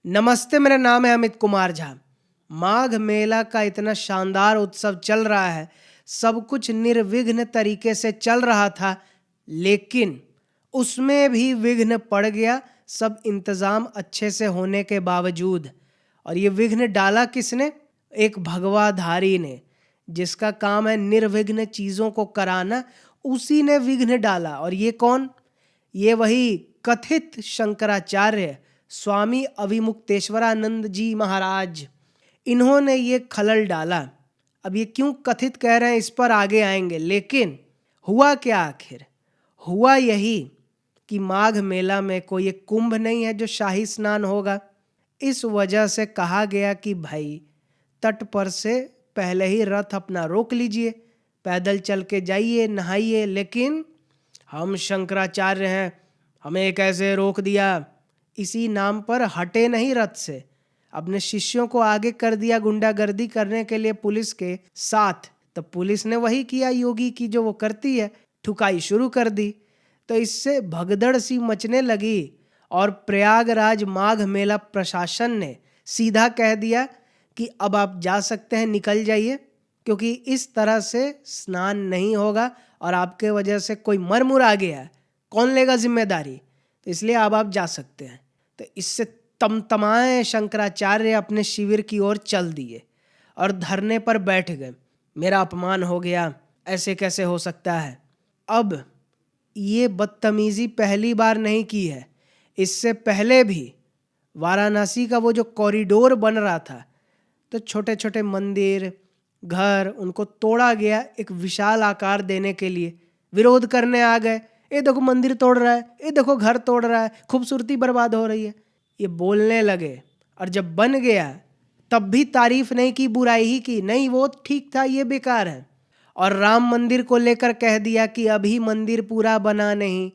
नमस्ते, मेरा नाम है अमित कुमार झा। माघ मेला का इतना शानदार उत्सव चल रहा है, सब कुछ निर्विघ्न तरीके से चल रहा था, लेकिन उसमें भी विघ्न पड़ गया, सब इंतज़ाम अच्छे से होने के बावजूद। और ये विघ्न डाला किसने? एक भगवाधारी ने, जिसका काम है निर्विघ्न चीज़ों को कराना, उसी ने विघ्न डाला। और ये कौन? ये वही कथित शंकराचार्य स्वामी अविमुक्तेश्वरानंद जी महाराज, इन्होंने ये खलल डाला। अब ये क्यों कथित कह रहे हैं, इस पर आगे आएंगे, लेकिन हुआ क्या आखिर? हुआ यही कि माघ मेला में कोई एक कुंभ नहीं है जो शाही स्नान होगा। इस वजह से कहा गया कि भाई तट पर से पहले ही रथ अपना रोक लीजिए, पैदल चल के जाइए, नहाइए। लेकिन हम शंकराचार्य हैं, हमें कैसे रोक दिया? इसी नाम पर हटे नहीं रथ से, अपने शिष्यों को आगे कर दिया गुंडागर्दी करने के लिए पुलिस के साथ। तो पुलिस ने वही किया योगी की जो वो करती है, ठुकाई शुरू कर दी। तो इससे भगदड़ सी मचने लगी और प्रयागराज माघ मेला प्रशासन ने सीधा कह दिया कि अब आप जा सकते हैं, निकल जाइए, क्योंकि इस तरह से स्नान नहीं होगा और आपके वजह से कोई मर मुर आ गया, कौन लेगा जिम्मेदारी? तो इसलिए अब आप जा सकते हैं। तो इससे तमतमाए शंकराचार्य अपने शिविर की ओर चल दिए और धरने पर बैठ गए। मेरा अपमान हो गया, ऐसे कैसे हो सकता है? अब ये बदतमीजी पहली बार नहीं की है, इससे पहले भी वाराणसी का वो जो कॉरिडोर बन रहा था, तो छोटे छोटे मंदिर, घर, उनको तोड़ा गया एक विशाल आकार देने के लिए। विरोध करने आ गए, ये देखो मंदिर तोड़ रहा है, ये देखो घर तोड़ रहा है, खूबसूरती बर्बाद हो रही है, ये बोलने लगे। और जब बन गया तब भी तारीफ नहीं की, बुराई ही की, नहीं वो ठीक था, ये बेकार है। और राम मंदिर को लेकर कह दिया कि अभी मंदिर पूरा बना नहीं,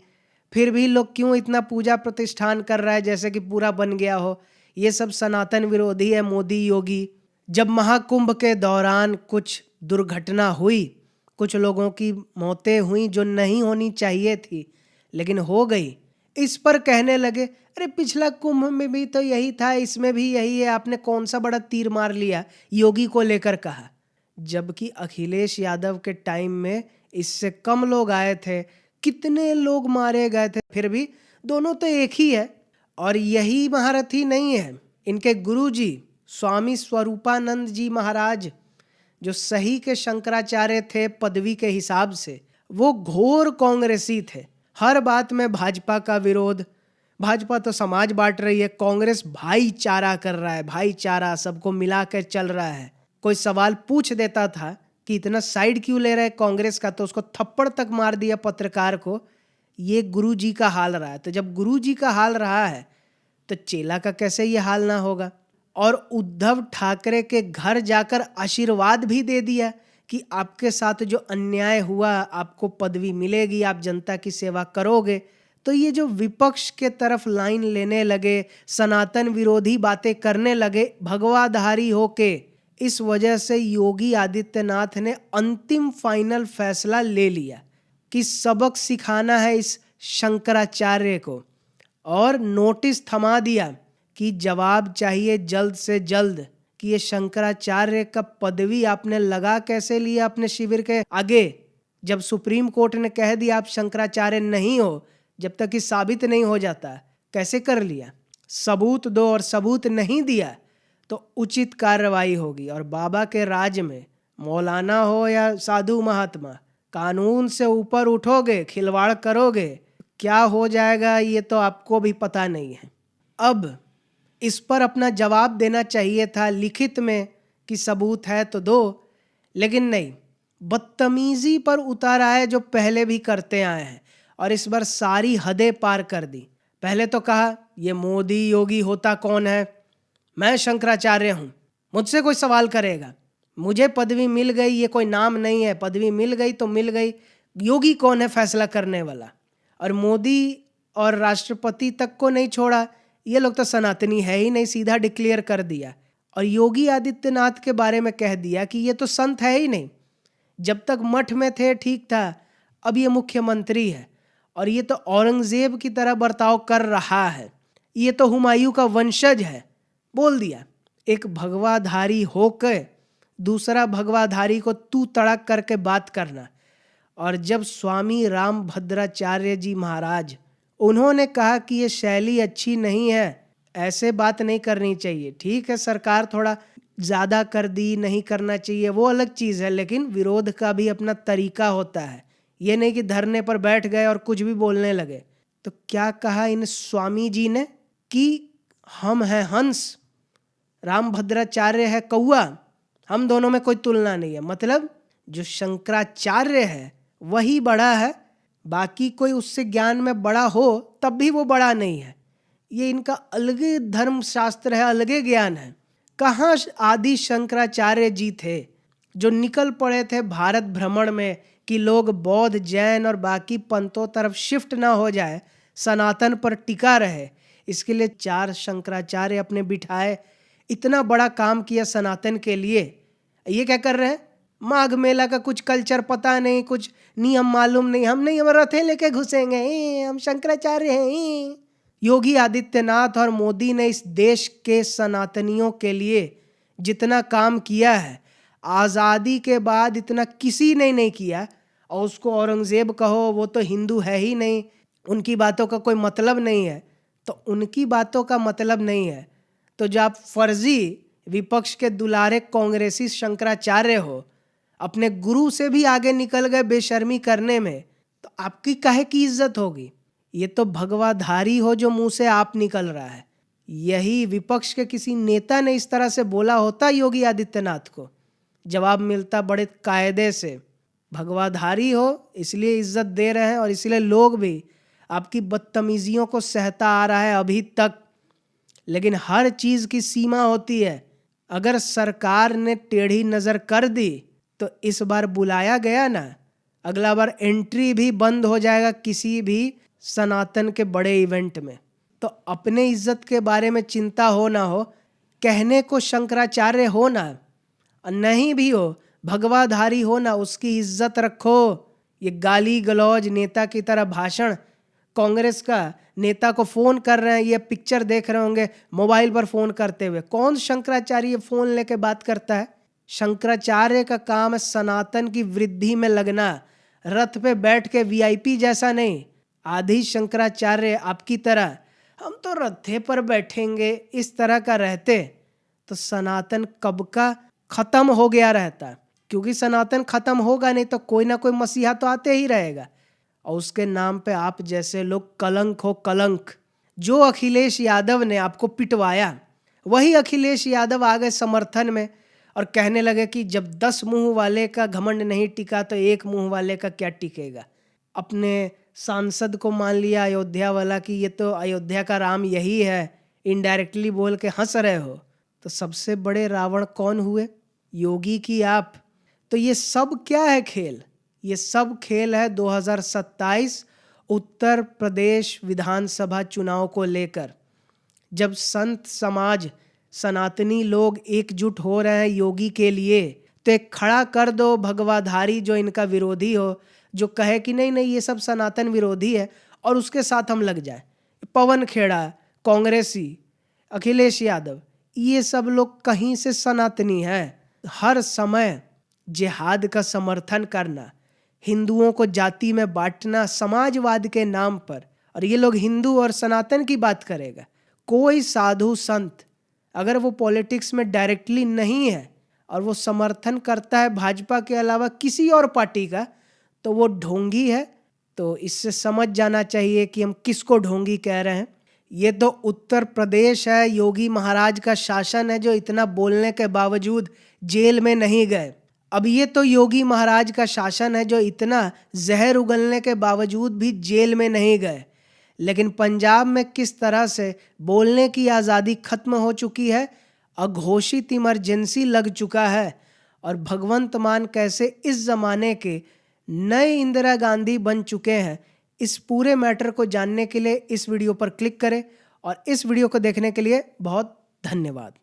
फिर भी लोग क्यों इतना पूजा प्रतिष्ठान कर रहा है जैसे कि पूरा बन गया हो। ये सब सनातन विरोधी है मोदी योगी। जब महाकुंभ के दौरान कुछ दुर्घटना हुई, कुछ लोगों की मौतें हुई जो नहीं होनी चाहिए थी, लेकिन हो गई, इस पर कहने लगे अरे पिछला कुंभ में भी तो यही था, इसमें भी यही है, आपने कौन सा बड़ा तीर मार लिया, योगी को लेकर कहा। जबकि अखिलेश यादव के टाइम में इससे कम लोग आए थे, कितने लोग मारे गए थे, फिर भी दोनों तो एक ही है। और यही महारथी नहीं है, इनके गुरुजी स्वामी स्वरूपानंद जी महाराज, जो सही के शंकराचार्य थे पदवी के हिसाब से, वो घोर कांग्रेसी थे। हर बात में भाजपा का विरोध, भाजपा तो समाज बांट रही है, कांग्रेस भाईचारा कर रहा है, भाईचारा सबको मिला कर चल रहा है। कोई सवाल पूछ देता था कि इतना साइड क्यों ले रहा है कांग्रेस का, तो उसको थप्पड़ तक मार दिया पत्रकार को। ये गुरु जी का हाल रहा है। तो जब गुरु जी का हाल रहा है तो चेला का कैसे ये हाल ना होगा? और उद्धव ठाकरे के घर जाकर आशीर्वाद भी दे दिया कि आपके साथ जो अन्याय हुआ, आपको पदवी मिलेगी, आप जनता की सेवा करोगे। तो ये जो विपक्ष के तरफ लाइन लेने लगे, सनातन विरोधी बातें करने लगे भगवाधारी होके, इस वजह से योगी आदित्यनाथ ने अंतिम फाइनल फैसला ले लिया कि सबक सिखाना है इस शंकराचार्य को, और नोटिस थमा दिया कि जवाब चाहिए जल्द से जल्द कि ये शंकराचार्य का पदवी आपने लगा कैसे लिया अपने शिविर के आगे। जब सुप्रीम कोर्ट ने कह दिया आप शंकराचार्य नहीं हो, जब तक कि साबित नहीं हो जाता, कैसे कर लिया? सबूत दो, और सबूत नहीं दिया तो उचित कार्रवाई होगी। और बाबा के राज में मौलाना हो या साधु महात्मा, कानून से ऊपर उठोगे, खिलवाड़ करोगे, क्या हो जाएगा ये तो आपको भी पता नहीं है। अब इस पर अपना जवाब देना चाहिए था लिखित में कि सबूत है तो दो, लेकिन नहीं, बदतमीजी पर उतारा है जो पहले भी करते आए हैं, और इस बार सारी हदें पार कर दी। पहले तो कहा ये मोदी योगी होता कौन है, मैं शंकराचार्य हूँ, मुझसे कोई सवाल करेगा, मुझे पदवी मिल गई, ये कोई नाम नहीं है, पदवी मिल गई तो मिल गई, योगी कौन है फैसला करने वाला? और मोदी और राष्ट्रपति तक को नहीं छोड़ा, ये लोग तो सनातनी है ही नहीं, सीधा डिक्लेयर कर दिया। और योगी आदित्यनाथ के बारे में कह दिया कि ये तो संत है ही नहीं, जब तक मठ में थे ठीक था, अब ये मुख्यमंत्री है और ये तो औरंगजेब की तरह बर्ताव कर रहा है, ये तो हुमायूं का वंशज है, बोल दिया, एक भगवाधारी होकर दूसरा भगवाधारी को तू तड़क करके बात करना। और जब स्वामी रामभद्राचार्य जी महाराज उन्होंने कहा कि ये शैली अच्छी नहीं है, ऐसे बात नहीं करनी चाहिए। ठीक है, सरकार थोड़ा ज़्यादा कर दी, नहीं करना चाहिए, वो अलग चीज़ है, लेकिन विरोध का भी अपना तरीका होता है। ये नहीं कि धरने पर बैठ गए और कुछ भी बोलने लगे। तो क्या कहा इन स्वामी जी ने कि हम हैं हंस, रामभद्राचार्य है कौआ, हम दोनों में कोई तुलना नहीं है। मतलब जो शंकराचार्य है वही बड़ा है, बाकी कोई उससे ज्ञान में बड़ा हो तब भी वो बड़ा नहीं है। ये इनका अलगे धर्म शास्त्र है, अलगे ज्ञान है। कहाँ आदि शंकराचार्य जी थे जो निकल पड़े थे भारत भ्रमण में कि लोग बौद्ध, जैन और बाकी पंथों तरफ शिफ्ट ना हो जाए, सनातन पर टिका रहे। इसके लिए 4 शंकराचार्य अपने बिठाए, इतना बड़ा काम किया सनातन के लिए। ये क्या कर रहे हैं, माघ मेला का कुछ कल्चर पता नहीं, कुछ नियम मालूम नहीं, हम नहीं, हम रथे लेके घुसेंगे, हम शंकराचार्य हैं। योगी आदित्यनाथ और मोदी ने इस देश के सनातनियों के लिए जितना काम किया है, आज़ादी के बाद इतना किसी ने नहीं किया। और उसको औरंगज़ेब कहो, वो तो हिंदू है ही नहीं, उनकी बातों का कोई मतलब नहीं है। तो उनकी बातों का मतलब नहीं है तो जो आप फर्जी विपक्ष के दुलारे कांग्रेसी शंकराचार्य हो, अपने गुरु से भी आगे निकल गए बेशर्मी करने में, तो आपकी काहे की इज्जत होगी। ये तो भगवाधारी हो जो मुंह से आप निकल रहा है। यही विपक्ष के किसी नेता ने इस तरह से बोला होता योगी आदित्यनाथ को, जवाब मिलता बड़े कायदे से। भगवाधारी हो इसलिए इज्जत दे रहे हैं और इसलिए लोग भी आपकी बदतमीजियों को सहता आ रहा है अभी तक। लेकिन हर चीज़ की सीमा होती है। अगर सरकार ने टेढ़ी नज़र कर दी तो इस बार बुलाया गया ना, अगला बार एंट्री भी बंद हो जाएगा किसी भी सनातन के बड़े इवेंट में। तो अपने इज्जत के बारे में चिंता हो ना हो, कहने को शंकराचार्य हो ना, नहीं भी हो भगवाधारी हो ना, उसकी इज्जत रखो। ये गाली गलौज नेता की तरह भाषण, कांग्रेस का नेता को फ़ोन कर रहे हैं, ये पिक्चर देख रहे होंगे मोबाइल पर फ़ोन करते हुए, कौन शंकराचार्य फ़ोन लेके बात करता है। शंकराचार्य का काम है सनातन की वृद्धि में लगना, रथ पे बैठ के वीआईपी जैसा नहीं। आदि शंकराचार्य आपकी तरह हम तो रथे पर बैठेंगे इस तरह का रहते तो सनातन कब का खत्म हो गया रहता। क्योंकि सनातन खत्म होगा नहीं तो कोई ना कोई मसीहा तो आते ही रहेगा, और उसके नाम पे आप जैसे लोग कलंक हो कलंक। जो अखिलेश यादव ने आपको पिटवाया, वही अखिलेश यादव आ गए समर्थन में और कहने लगे कि जब 10 मुंह वाले का घमंड नहीं टिका तो 1 मुंह वाले का क्या टिकेगा। अपने सांसद को मान लिया अयोध्या वाला कि ये तो अयोध्या का राम यही है, इनडायरेक्टली बोल के हंस रहे हो। तो सबसे बड़े रावण कौन हुए, योगी की आप। तो ये सब क्या है खेल, ये सब खेल है 2027 उत्तर प्रदेश विधानसभा चुनाव को लेकर। जब संत समाज सनातनी लोग एकजुट हो रहे हैं योगी के लिए, तो एक खड़ा कर दो भगवाधारी जो इनका विरोधी हो, जो कहे कि नहीं नहीं ये सब सनातन विरोधी है, और उसके साथ हम लग जाए। पवन खेड़ा कांग्रेसी, अखिलेश यादव, ये सब लोग कहीं से सनातनी हैं। हर समय जिहाद का समर्थन करना, हिंदुओं को जाति में बांटना समाजवाद के नाम पर, और ये लोग हिंदू और सनातन की बात करेगा। कोई साधु संत अगर वो पॉलिटिक्स में डायरेक्टली नहीं है और वो समर्थन करता है भाजपा के अलावा किसी और पार्टी का, तो वो ढोंगी है। तो इससे समझ जाना चाहिए कि हम किसको ढोंगी कह रहे हैं। ये तो उत्तर प्रदेश है, योगी महाराज का शासन है जो इतना बोलने के बावजूद जेल में नहीं गए। अब ये तो योगी महाराज का शासन है जो इतना जहर उगलने के बावजूद भी जेल में नहीं गए। लेकिन पंजाब में किस तरह से बोलने की आज़ादी खत्म हो चुकी है, अघोषित इमरजेंसी लग चुका है, और भगवंत मान कैसे इस ज़माने के नए इंदिरा गांधी बन चुके हैं। इस पूरे मैटर को जानने के लिए इस वीडियो पर क्लिक करें, और इस वीडियो को देखने के लिए बहुत धन्यवाद।